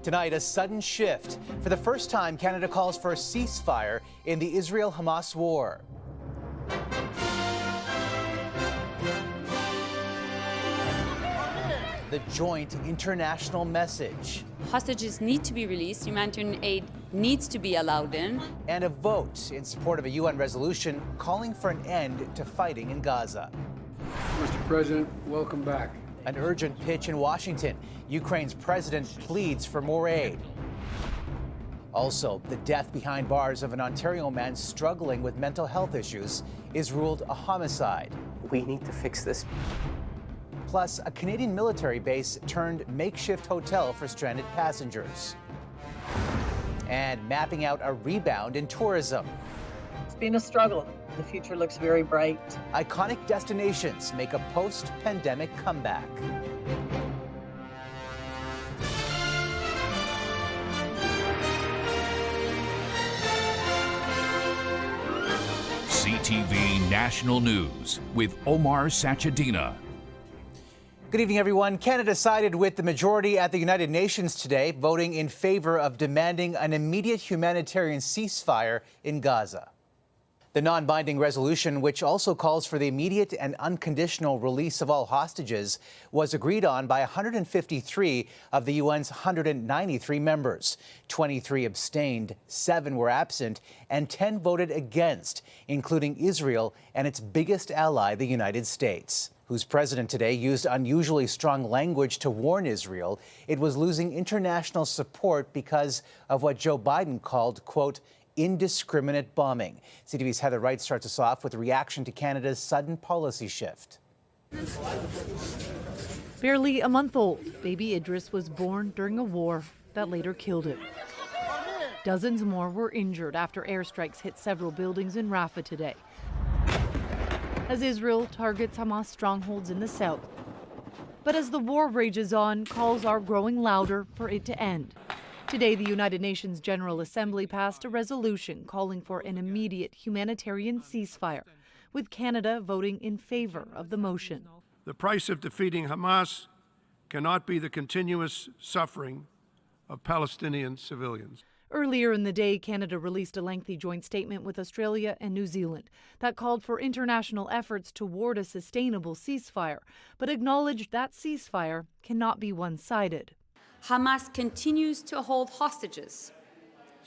Tonight, a sudden shift. For the first time, Canada calls for a ceasefire in the Israel-Hamas war. The joint international message. Hostages need to be released. Humanitarian aid needs to be allowed in. And a vote in support of a UN resolution calling for an end to fighting in Gaza. Mr. President, welcome back. An urgent pitch in Washington. Ukraine's president pleads for more aid. Also, the death behind bars of an Ontario man struggling with mental health issues is ruled a homicide. We need to fix this. Plus, a Canadian military base turned makeshift hotel for stranded passengers. And mapping out a rebound in tourism. It's been a struggle. The future looks very bright. Iconic destinations make a post-pandemic comeback. CTV National News with Omar Sachedina. Good evening, everyone. Canada sided with the majority at the United Nations today, voting in favor of demanding an immediate humanitarian ceasefire in Gaza. The non-binding resolution, which also calls for the immediate and unconditional release of all hostages, was agreed on by 153 of the UN's 193 members. 23 abstained, 7 were absent, and 10 voted against, including Israel and its biggest ally, the United States, whose president today used unusually strong language to warn Israel it was losing international support because of what Joe Biden called, quote, indiscriminate bombing. CTV's Heather Wright starts us off with a reaction to Canada's sudden policy shift. Barely a month old, baby Idris was born during a war that later killed him. Dozens more were injured after airstrikes hit several buildings in Rafah today, as Israel targets Hamas strongholds in the south. But as the war rages on, calls are growing louder for it to end. Today, the United Nations General Assembly passed a resolution calling for an immediate humanitarian ceasefire, with Canada voting in favor of the motion. The price of defeating Hamas cannot be the continuous suffering of Palestinian civilians. Earlier in the day, Canada released a lengthy joint statement with Australia and New Zealand that called for international efforts toward a sustainable ceasefire, but acknowledged that ceasefire cannot be one-sided. Hamas continues to hold hostages,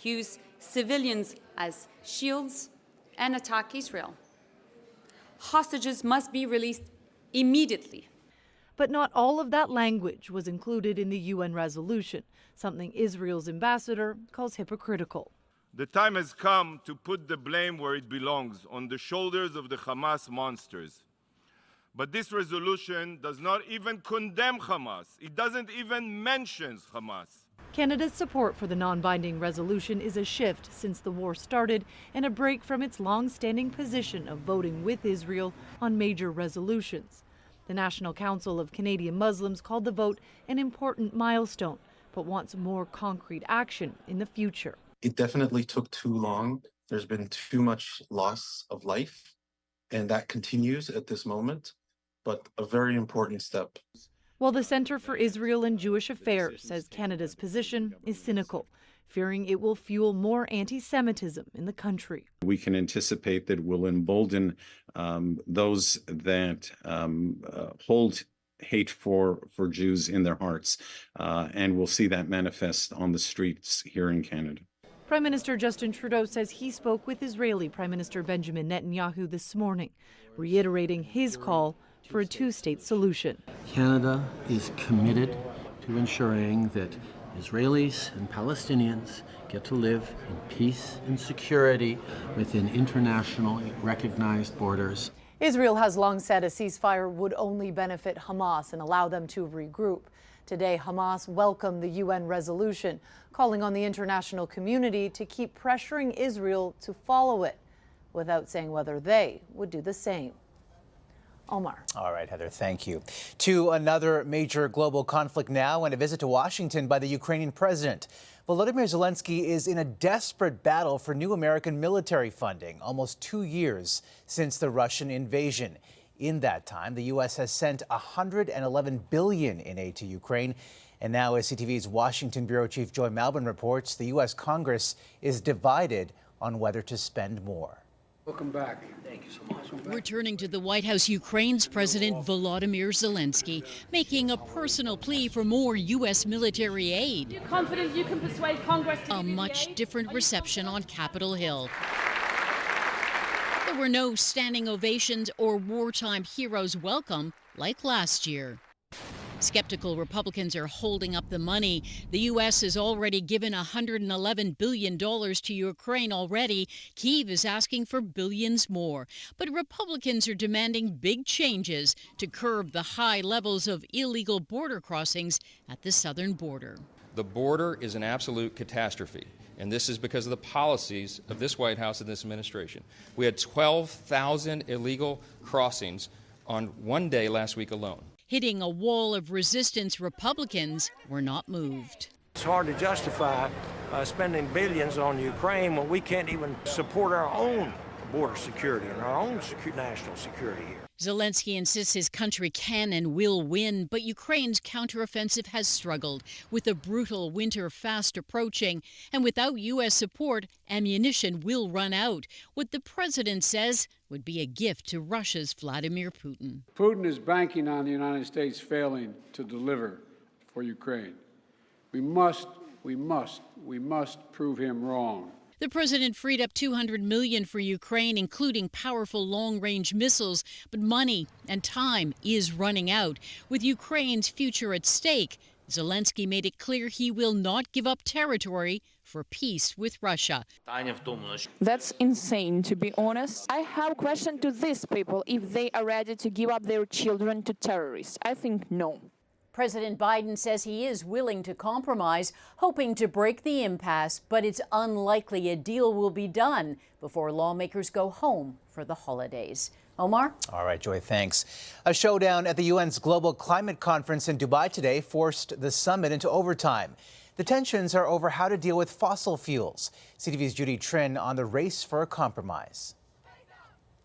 use civilians as shields, and attack Israel. Hostages must be released immediately. But not all of that language was included in the UN resolution, something Israel's ambassador calls hypocritical. The time has come to put the blame where it belongs, on the shoulders of the Hamas monsters. But this resolution does not even condemn Hamas. It doesn't even mention Hamas. Canada's support for the non-binding resolution is a shift since the war started and a break from its long-standing position of voting with Israel on major resolutions. The National Council of Canadian Muslims called the vote an important milestone, but wants more concrete action in the future. It definitely took too long. There's been too much loss of life, and that continues at this moment, but a very important step. While the Centre for Israel and Jewish Affairs says Canada's position is cynical, fearing it will fuel more anti-Semitism in the country. We can anticipate that will embolden those that hold hate for Jews in their hearts, and we'll see that manifest on the streets here in Canada. Prime Minister Justin Trudeau says he spoke with Israeli Prime Minister Benjamin Netanyahu this morning, reiterating his call for a two-state solution. Canada is committed to ensuring that Israelis and Palestinians get to live in peace and security within internationally recognized borders. Israel has long said a ceasefire would only benefit Hamas and allow them to regroup. Today, Hamas welcomed the UN resolution, calling on the international community to keep pressuring Israel to follow it, without saying whether they would do the same. Omar. All right, Heather, thank you. To another major global conflict now, and a visit to Washington by the Ukrainian president. Volodymyr Zelenskyy is in a desperate battle for new American military funding, almost 2 years since the Russian invasion. In that time, the U.S. has sent $111 billion in aid to Ukraine, And now, as CTV's Washington Bureau Chief Joy Malvin reports, the U.S. Congress is divided on whether to spend more. Welcome back. Thank you so much. Returning to the White House, Ukraine's President Volodymyr Zelenskyy making a personal plea for more U.S. military aid. Are you confident you can persuade Congress to a much different reception on Capitol Hill. There were no standing ovations or wartime heroes welcome like last year. Skeptical Republicans are holding up the money. The U.S. has already given $111 billion to Ukraine already. Kyiv is asking for billions more. But Republicans are demanding big changes to curb the high levels of illegal border crossings at the southern border. The border is an absolute catastrophe. And this is because of the policies of this White House and this administration. We had 12,000 illegal crossings on one day last week alone. Hitting a wall of resistance, Republicans were not moved. It's hard to justify spending billions on Ukraine when we can't even support our own border security and our own national security here. Zelenskyy insists his country can and will win, but Ukraine's counteroffensive has struggled with a brutal winter fast approaching. And without U.S. support, ammunition will run out. What the president says would be a gift to Russia's Vladimir Putin. Putin is banking on the United States failing to deliver for Ukraine. We must prove him wrong. The president freed up $200 million for Ukraine, including powerful long-range missiles, but money and time is running out. With Ukraine's future at stake, Zelenskyy made it clear he will not give up territory for peace with Russia. That's insane, to be honest. I have a question to these people if they are ready to give up their children to terrorists. I think no. President Biden says he is willing to compromise, hoping to break the impasse, but it's unlikely a deal will be done before lawmakers go home for the holidays. Omar? All right, Joy, thanks. A showdown at the UN's Global Climate Conference in Dubai today forced the summit into overtime. The tensions are over how to deal with fossil fuels. CTV's Judy Trin on the race for a compromise.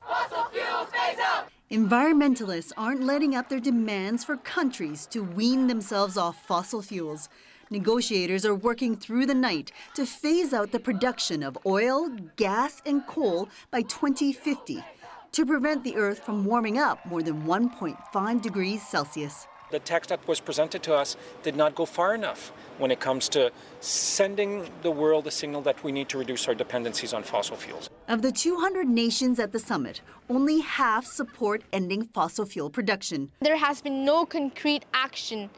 Fossil fuels phase out! Environmentalists aren't letting up their demands for countries to wean themselves off fossil fuels. Negotiators are working through the night to phase out the production of oil, gas, and coal by 2050 to prevent the Earth from warming up more than 1.5 degrees Celsius. The text that was presented to us did not go far enough when it comes to sending the world a signal that we need to reduce our dependencies on fossil fuels. Of the 200 nations at the summit, only half support ending fossil fuel production. There has been no concrete action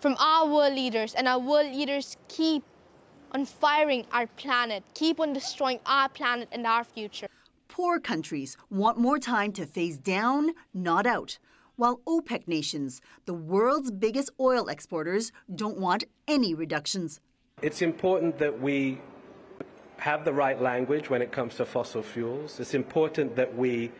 from our world leaders, and our world leaders keep on firing our planet, keep on destroying our planet and our future. Poor countries want more time to phase down, not out, while OPEC nations, the world's biggest oil exporters, don't want any reductions. It's important that we have the right language when it comes to fossil fuels. It's important that we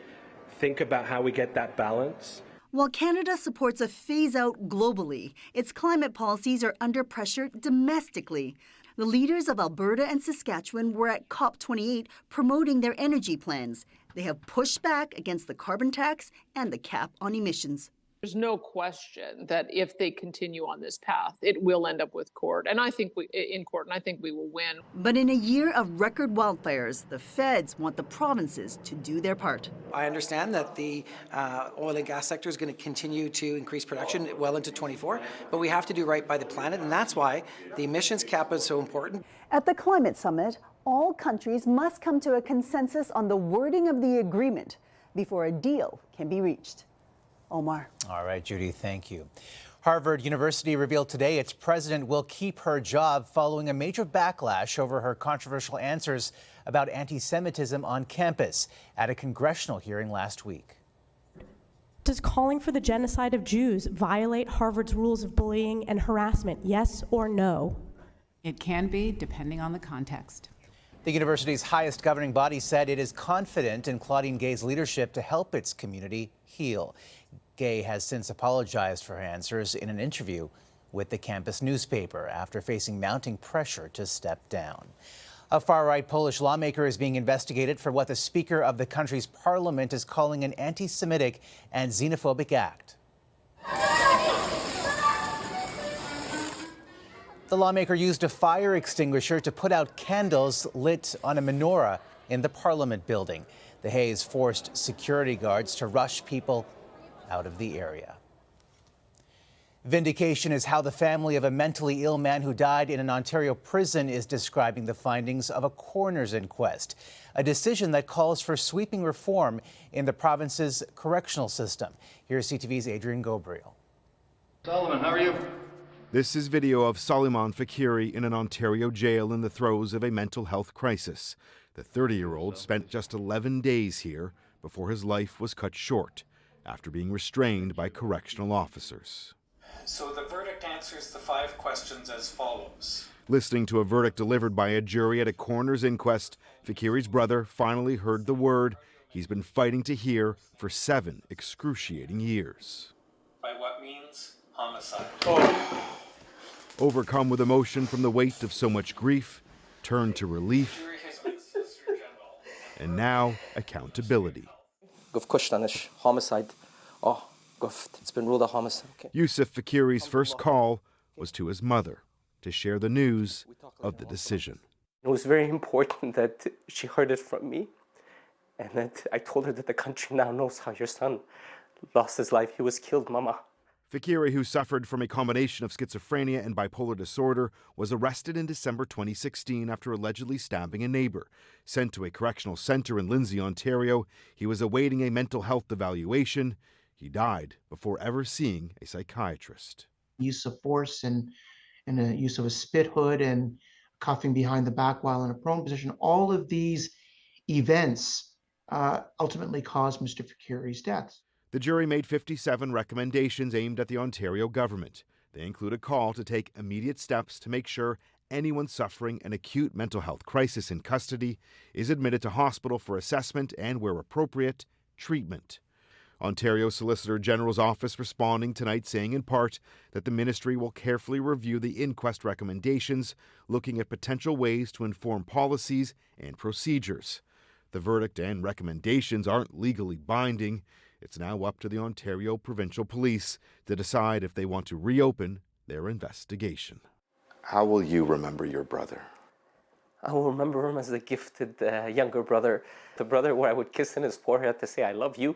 think about how we get that balance. While Canada supports a phase-out globally, its climate policies are under pressure domestically. The leaders of Alberta and Saskatchewan were at COP28 promoting their energy plans. They have pushed back against the carbon tax and the cap on emissions. There's no question that if they continue on this path, it will end up with court. And I think we will win. But in a year of record wildfires, the feds want the provinces to do their part. I understand that the oil and gas sector is going to continue to increase production well into 24, but we have to do right by the planet, and that's why the emissions cap is so important. At the climate summit, all countries must come to a consensus on the wording of the agreement before a deal can be reached. Omar. All right, Judy, thank you. Harvard University revealed today its president will keep her job following a major backlash over her controversial answers about anti-Semitism on campus at a congressional hearing last week. Does calling for the genocide of Jews violate Harvard's rules of bullying and harassment, yes or no? It can be, depending on the context. The university's highest governing body said it is confident in Claudine Gay's leadership to help its community heal. Gay has since apologized for her answers in an interview with the campus newspaper after facing mounting pressure to step down. A far-right Polish lawmaker is being investigated for what the Speaker of the country's parliament is calling an anti-Semitic and xenophobic act. The lawmaker used a fire extinguisher to put out candles lit on a menorah in the Parliament building. The haze forced security guards to rush people out of the area. Vindication is how the family of a mentally ill man who died in an Ontario prison is describing the findings of a coroner's inquest, a decision that calls for sweeping reform in the province's correctional system. Here's CTV's Adrian Gobriel. Solomon, how are you? This is video of Soliman Fakiri in an Ontario jail in the throes of a mental health crisis. The 30-year-old spent just 11 days here before his life was cut short after being restrained by correctional officers. So the verdict answers the 5 questions as follows. Listening to a verdict delivered by a jury at a coroner's inquest, Fakiri's brother finally heard the word he's been fighting to hear for 7 excruciating years. By what means? Homicide. Overcome with emotion from the weight of so much grief, turned to relief, and now accountability. Homicide. It's been ruled a homicide. Okay. Yusuf Fakiri's first call was to his mother to share the news of the decision. It was very important that she heard it from me, and that I told her that the country now knows how your son lost his life. He was killed, Mama. Fakiri, who suffered from a combination of schizophrenia and bipolar disorder, was arrested in December 2016 after allegedly stabbing a neighbor. Sent to a correctional center in Lindsay, Ontario, he was awaiting a mental health evaluation. He died before ever seeing a psychiatrist. Use of force and a use of a spit hood and cuffing behind the back while in a prone position, all of these events ultimately caused Mr. Fakiri's death. The jury made 57 recommendations aimed at the Ontario government. They include a call to take immediate steps to make sure anyone suffering an acute mental health crisis in custody is admitted to hospital for assessment and, where appropriate, treatment. Ontario Solicitor General's office responding tonight, saying in part that the ministry will carefully review the inquest recommendations, looking at potential ways to inform policies and procedures. The verdict and recommendations aren't legally binding. It's now up to the Ontario Provincial Police to decide if they want to reopen their investigation. How will you remember your brother? I will remember him as the gifted younger brother, the brother where I would kiss in his forehead to say I love you,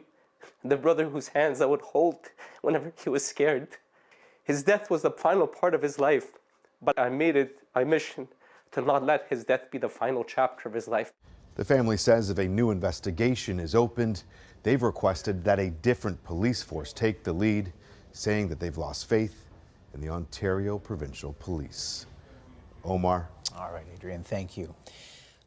the brother whose hands I would hold whenever he was scared. His death was the final part of his life, but I made it my mission to not let his death be the final chapter of his life. The family says if a new investigation is opened, they've requested that a different police force take the lead, saying that they've lost faith in the Ontario Provincial Police. Omar. All right, Adrian, thank you.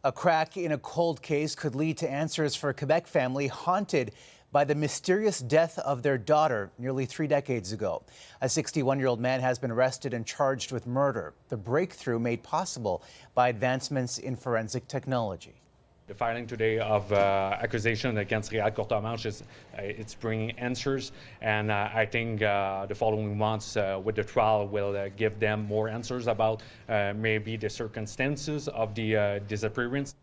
A crack in a cold case could lead to answers for a Quebec family haunted by the mysterious death of their daughter nearly 3 decades ago. A 61-year-old man has been arrested and charged with murder. The breakthrough made possible by advancements in forensic technology. The filing today of accusation against Riyad Courtemanche is it's bringing answers, and I think the following months with the trial will give them more answers about maybe the circumstances of the disappearance.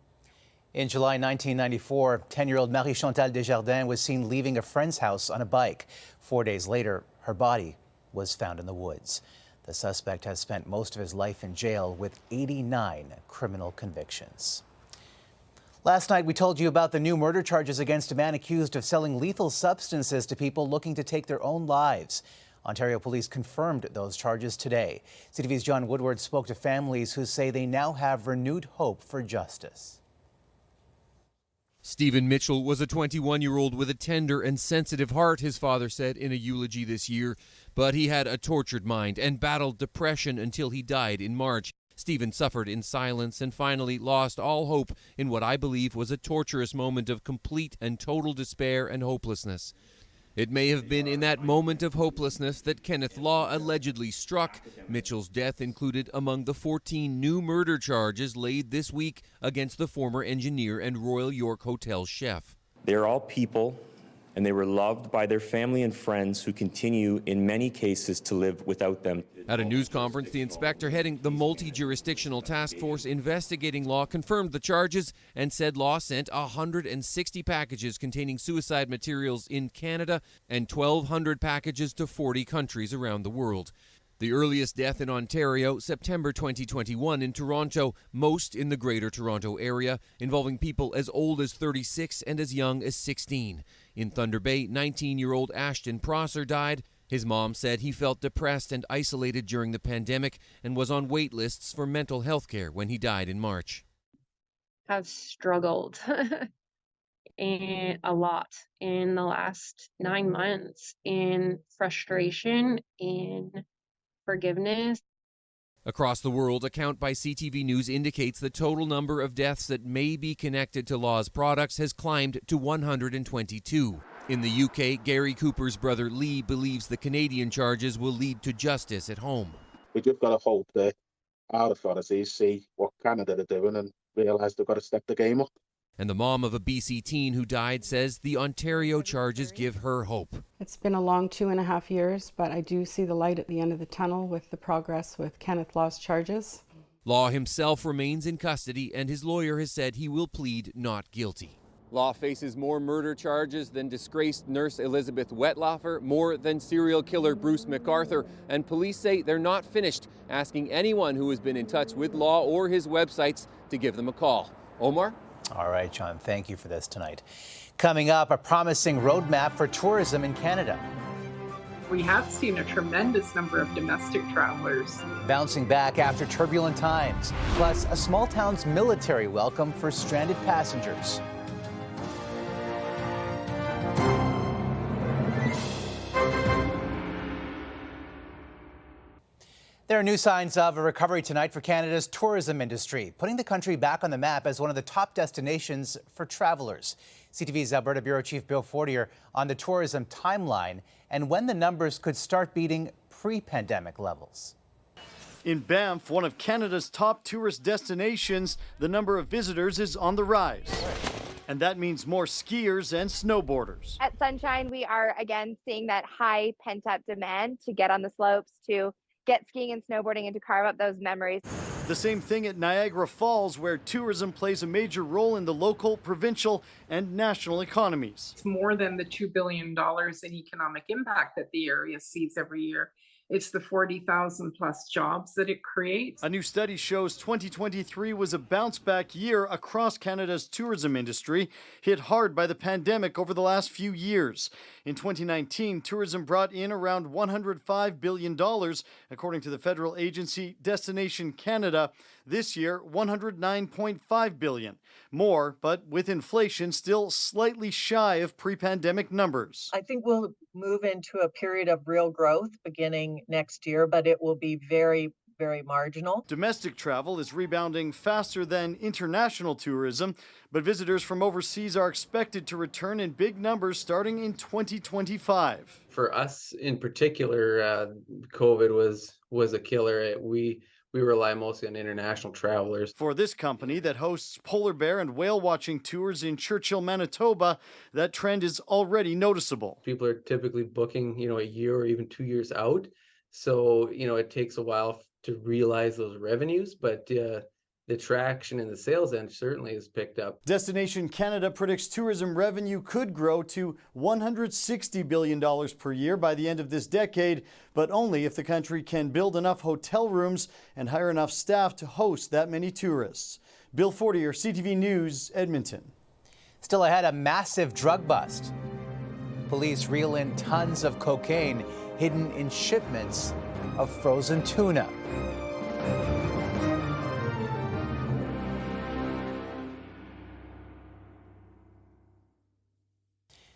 In July 1994, 10-year-old Marie-Chantal Desjardins was seen leaving a friend's house on a bike. 4 days later, her body was found in the woods. The suspect has spent most of his life in jail with 89 criminal convictions. Last night, we told you about the new murder charges against a man accused of selling lethal substances to people looking to take their own lives. Ontario police confirmed those charges today. CTV's John Woodward spoke to families who say they now have renewed hope for justice. Stephen Mitchell was a 21-year-old with a tender and sensitive heart, his father said in a eulogy this year. But he had a tortured mind and battled depression until he died in March. Stephen suffered in silence and finally lost all hope in what I believe was a torturous moment of complete and total despair and hopelessness. It may have been in that moment of hopelessness that Kenneth Law allegedly struck. Mitchell's death included among the 14 new murder charges laid this week against the former engineer and Royal York Hotel chef. They're all people, and they were loved by their family and friends who continue, in many cases, to live without them. At a news conference, the inspector heading the multi-jurisdictional task force investigating Law confirmed the charges and said Law sent 160 packages containing suicide materials in Canada and 1,200 packages to 40 countries around the world. The earliest death in Ontario, September 2021 in Toronto, most in the Greater Toronto Area, involving people as old as 36 and as young as 16. In Thunder Bay, 19-year-old Ashton Prosser died. His mom said he felt depressed and isolated during the pandemic and was on wait lists for mental health care when he died in March. I've struggled and a lot in the last 9 months in frustration, in forgiveness. Across the world, a count by CTV News indicates the total number of deaths that may be connected to Law's products has climbed to 122. In the UK, Gary Cooper's brother Lee believes the Canadian charges will lead to justice at home. We just got to hope that our authorities see what Canada are doing and realise they've got to step the game up. And the mom of a BC teen who died says the Ontario charges give her hope. It's been a long 2.5 years, but I do see the light at the end of the tunnel with the progress with Kenneth Law's charges. Law himself remains in custody, and his lawyer has said he will plead not guilty. Law faces more murder charges than disgraced nurse Elizabeth Wetlaufer, more than serial killer Bruce McArthur, and police say they're not finished, asking anyone who has been in touch with Law or his websites to give them a call. Omar? All right, John, thank you for this tonight. Coming up, a promising roadmap for tourism in Canada. We have seen a tremendous number of domestic travelers. Bouncing back after turbulent times, plus a small town's military welcome for stranded passengers. There are new signs of a recovery tonight for Canada's tourism industry, putting the country back on the map as one of the top destinations for travelers. CTV's Alberta Bureau Chief Bill Fortier on the tourism timeline and when the numbers could start beating pre-pandemic levels. In Banff, one of Canada's top tourist destinations, the number of visitors is on the rise. And that means more skiers and snowboarders. At Sunshine, we are again seeing that high pent-up demand to get on the slopes, to get skiing and snowboarding, and to carve up those memories. The same thing at Niagara Falls, where tourism plays a major role in the local, provincial, and national economies. It's more than the $2 billion in economic impact that the area sees every year. It's the 40,000 plus jobs that it creates. A new study shows 2023 was a bounce-back year across Canada's tourism industry, hit hard by the pandemic over the last few years. In 2019, tourism brought in around $105 billion, according to the federal agency Destination Canada. This year, $109.5 billion. More, but with inflation still slightly shy of pre-pandemic numbers. I think we'll move into a period of real growth beginning next year, but it will be very, very marginal. Domestic travel is rebounding faster than international tourism, but visitors from overseas are expected to return in big numbers starting in 2025. For us in particular, COVID was a killer. We rely mostly on international travelers. For this company that hosts polar bear and whale watching tours in Churchill, Manitoba, that trend is already noticeable. People are typically booking, a year or even 2 years out. So, it takes a while to realize those revenues, but the traction in the sales end certainly has picked up. Destination Canada predicts tourism revenue could grow to $160 billion per year by the end of this decade, but only if the country can build enough hotel rooms and hire enough staff to host that many tourists. Bill Fortier, CTV News, Edmonton. Still ahead, a massive drug bust. Police reel in tons of cocaine hidden in shipments of frozen tuna.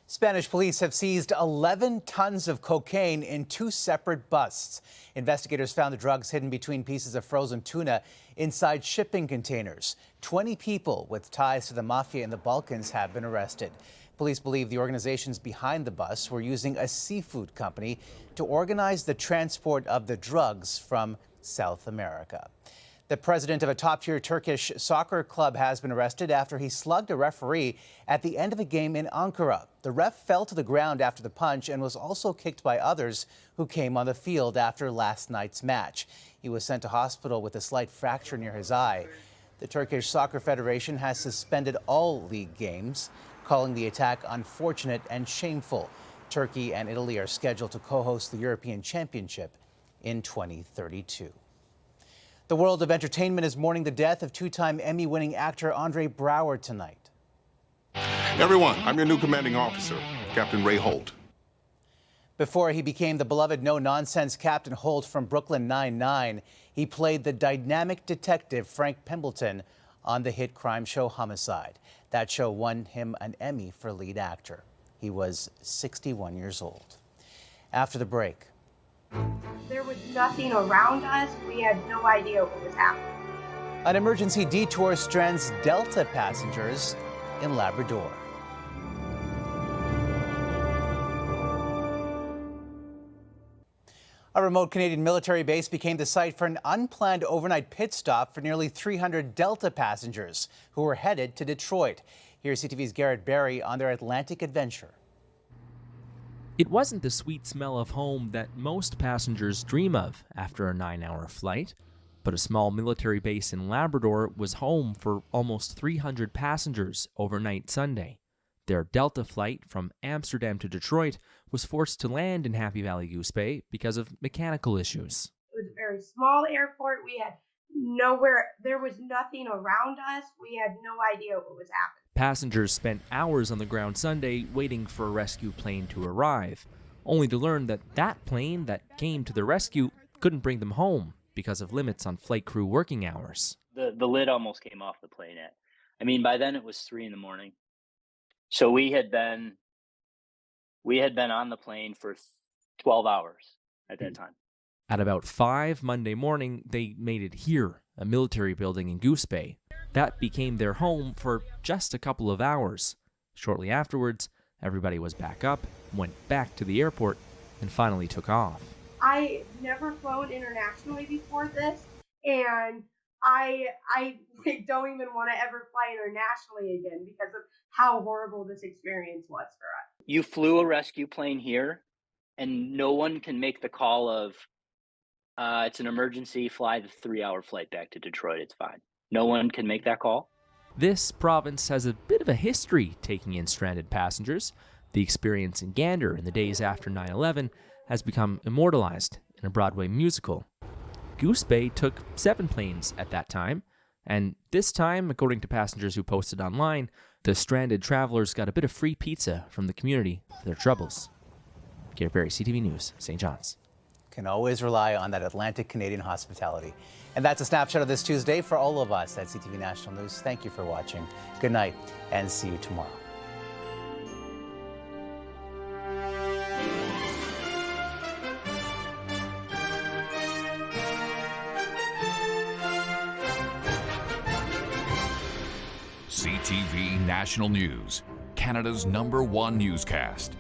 Spanish police have seized 11 tons of cocaine in 2 separate busts. Investigators found the drugs hidden between pieces of frozen tuna inside shipping containers. 20 people with ties to the mafia in the Balkans have been arrested. Police believe the organizations behind the busts were using a seafood company to organize the transport of the drugs from South America. The president of a top-tier Turkish soccer club has been arrested after he slugged a referee at the end of a game in Ankara. The ref fell to the ground after the punch and was also kicked by others who came on the field after last night's match. He was sent to hospital with a slight fracture near his eye. The Turkish Soccer Federation has suspended all league games, calling the attack unfortunate and shameful. Turkey and Italy are scheduled to co-host the European Championship in 2032. The world of entertainment is mourning the death of two-time Emmy-winning actor Andre Braugher tonight. Everyone, I'm your new commanding officer, Captain Ray Holt. Before he became the beloved no-nonsense Captain Holt from Brooklyn Nine-Nine, he played the dynamic detective Frank Pembleton on the hit crime show Homicide. That show won him an Emmy for lead actor. He was 61 years old. After the break. There was nothing around us. We had no idea what was happening. An emergency detour strands Delta passengers in Labrador. A remote Canadian military base became the site for an unplanned overnight pit stop for nearly 300 Delta passengers who were headed to Detroit. Here's CTV's Garrett Barry on their Atlantic adventure. It wasn't the sweet smell of home that most passengers dream of after a 9-hour flight, but a small military base in Labrador was home for almost 300 passengers overnight Sunday. Their Delta flight from Amsterdam to Detroit was forced to land in Happy Valley Goose Bay because of mechanical issues. It was a very small airport. We had nowhere, there was nothing around us. We had no idea what was happening. Passengers spent hours on the ground Sunday waiting for a rescue plane to arrive, only to learn that that plane that came to the rescue couldn't bring them home because of limits on flight crew working hours. The lid almost came off the plane. By then it was 3 a.m. So we had been on the plane for 12 hours at that time. At about 5 Monday morning, they made it here, a military building in Goose Bay. That became their home for just a couple of hours. Shortly afterwards, everybody was back up, went back to the airport, and finally took off. I never flown internationally before this, and I don't even want to ever fly internationally again because of how horrible this experience was for us. You flew a rescue plane here, and no one can make the call of, it's an emergency, fly the 3-hour flight back to Detroit, it's fine. No one can make that call. This province has a bit of a history taking in stranded passengers. The experience in Gander in the days after 9/11 has become immortalized in a Broadway musical. Goose Bay took 7 planes at that time, and this time, according to passengers who posted online, the stranded travelers got a bit of free pizza from the community for their troubles. Garrett Barry, CTV News, St. John's. Can always rely on that Atlantic Canadian hospitality. And that's a snapshot of this Tuesday for all of us at CTV National News. Thank you for watching. Good night, and see you tomorrow. CTV National News, Canada's #1 newscast.